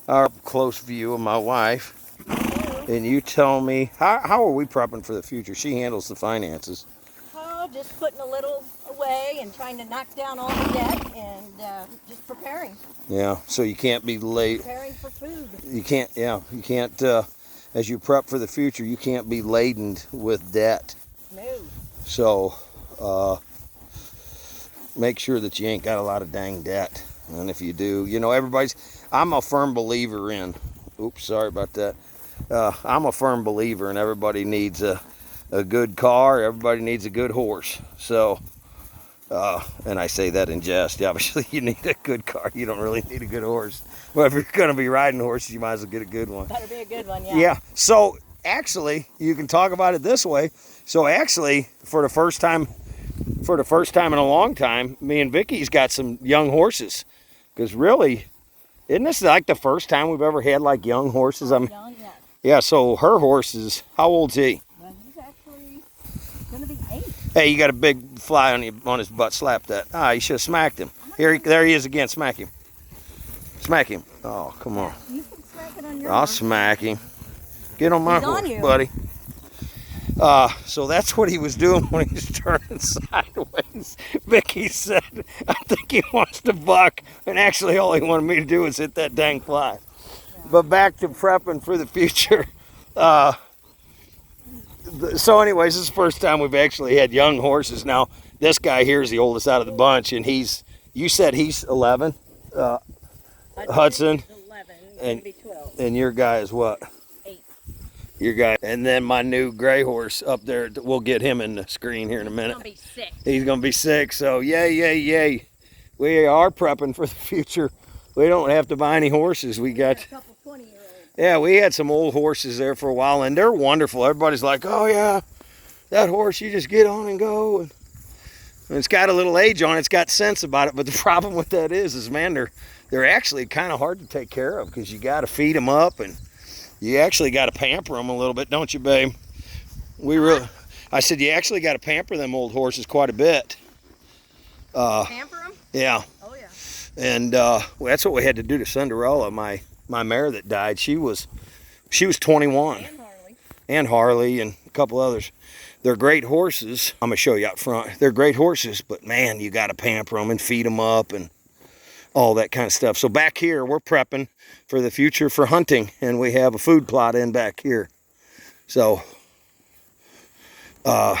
our close view of my wife. And you tell me, how are we prepping for the future? She handles the finances. Oh, just putting a little away and trying to knock down all the debt and just preparing. Yeah, so you can't be late. Preparing for food. You can't, as you prep for the future, you can't be laden with debt. No. So, make sure that you ain't got a lot of dang debt. And if you do, I'm a firm believer in, oops, sorry about that. I'm a firm believer in everybody needs a good car, everybody needs a good horse. So, and I say that in jest. Obviously, you need a good car. You don't really need a good horse. Well, if you're going to be riding horses, you might as well get a good one. Better be a good one, yeah. Yeah. So, actually, you can talk about it this way. So, actually, for the first time in a long time, me and Vicky's got some young horses. Because really, isn't this like the first time we've ever had like young horses? Young, yeah. Yeah, so her horse is, how old's he? Well, he's actually going to be 8. Hey, you got a big fly on his butt. Slap that. Ah, you should have smacked him. There he is again. Smack him. Smack him. Oh, come on. You can smack it on your I'll horse. smack him. Get on my He's on horse, you. buddy. So that's what he was doing when he was turning sideways. Vicky said, I think he wants to buck. And actually, all he wanted me to do was hit that dang fly. Yeah. But back to prepping for the future. So anyways, this is the first time we've actually had young horses. Now, this guy here is the oldest out of the bunch. And you said he's 11? Hudson? 11, and be 12. And your guy is what? 8. Your guy. And then my new gray horse up there, we'll get him in the screen here in a minute. He's going to be 6. He's going to be 6, so yay. We are prepping for the future. We don't have to buy any horses. We got a couple 20-year-olds. Yeah, we had some old horses there for a while, and they're wonderful. Everybody's like, oh yeah, that horse, you just get on and go. And it's got a little age on it. It's got sense about it, but the problem with that is man, they're actually kind of hard to take care of because you got to feed them up, and you actually got to pamper them a little bit, don't you, babe? I said you actually got to pamper them old horses quite a bit. Pamper them? Yeah. Oh yeah. And that's what we had to do to Cinderella, my mare that died. She was 21. And Harley and a couple others. They're great horses. I'm gonna show you out front. They're great horses, but man, you got to pamper them and feed them up and all that kind of stuff. So back here, we're prepping for the future for hunting, and we have a food plot in back here. So, You never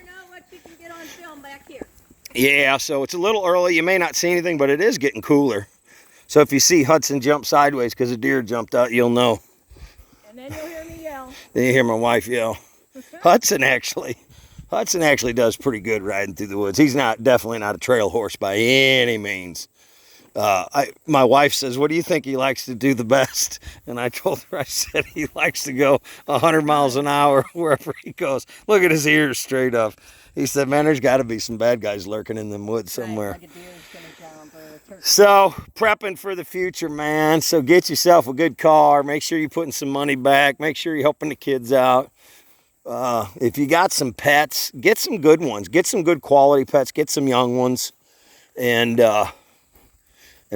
know what you can get on film back here. yeah, so it's a little early. You may not see anything, but it is getting cooler. So if you see Hudson jump sideways because a deer jumped out, you'll know. And then you'll hear me yell. Then you hear my wife yell. Hudson actually does pretty good riding through the woods. He's definitely not a trail horse by any means. My wife says, what do you think he likes to do the best? And I told her, I said, he likes to go 100 miles an hour wherever he goes. Look at his ears straight up. He said, man, there's got to be some bad guys lurking in them woods somewhere. Right, like a deer's gonna jump or a turkey. So, prepping for the future, man. So get yourself a good car. Make sure you're putting some money back. Make sure you're helping the kids out. If you got some pets, get some good ones. Get some good quality pets. Get some young ones. And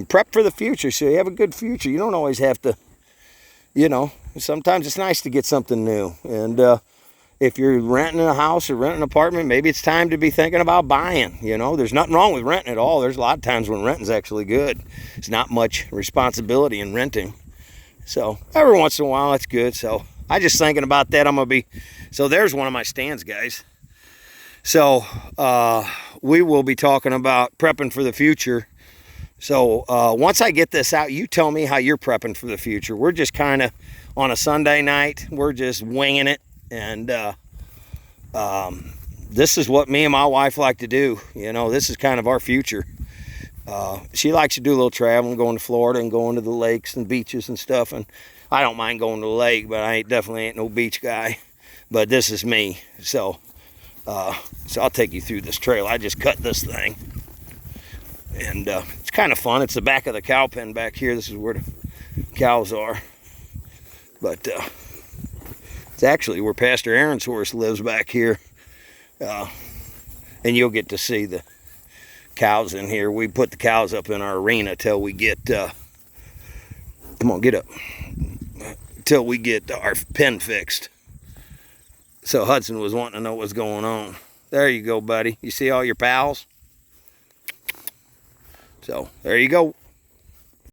prep for the future so you have a good future. You don't always have to, sometimes it's nice to get something new. And if you're renting a house or renting an apartment, maybe it's time to be thinking about buying. There's nothing wrong with renting at all. There's a lot of times when renting's actually good. It's not much responsibility in renting. So every once in a while, it's good. So I just thinking about that. So there's one of my stands, guys. So we will be talking about prepping for the future. So once I get this out, you tell me how you're prepping for the future. We're just kind of on a Sunday night. We're just winging it. And this is what me and my wife like to do. This is kind of our future. She likes to do a little traveling, going to Florida and going to the lakes and beaches and stuff. And I don't mind going to the lake, but I definitely ain't no beach guy. But this is me. So I'll take you through this trail. I just cut this thing. And it's kind of fun. It's the back of the cow pen back here. This is where the cows are. But it's actually where Pastor Aaron's horse lives back here. And you'll get to see the cows in here. We put the cows up in our arena till we get Come on, get up. Till we get our pen fixed. So Hudson was wanting to know what's going on. There you go, buddy. You see all your pals? So there you go.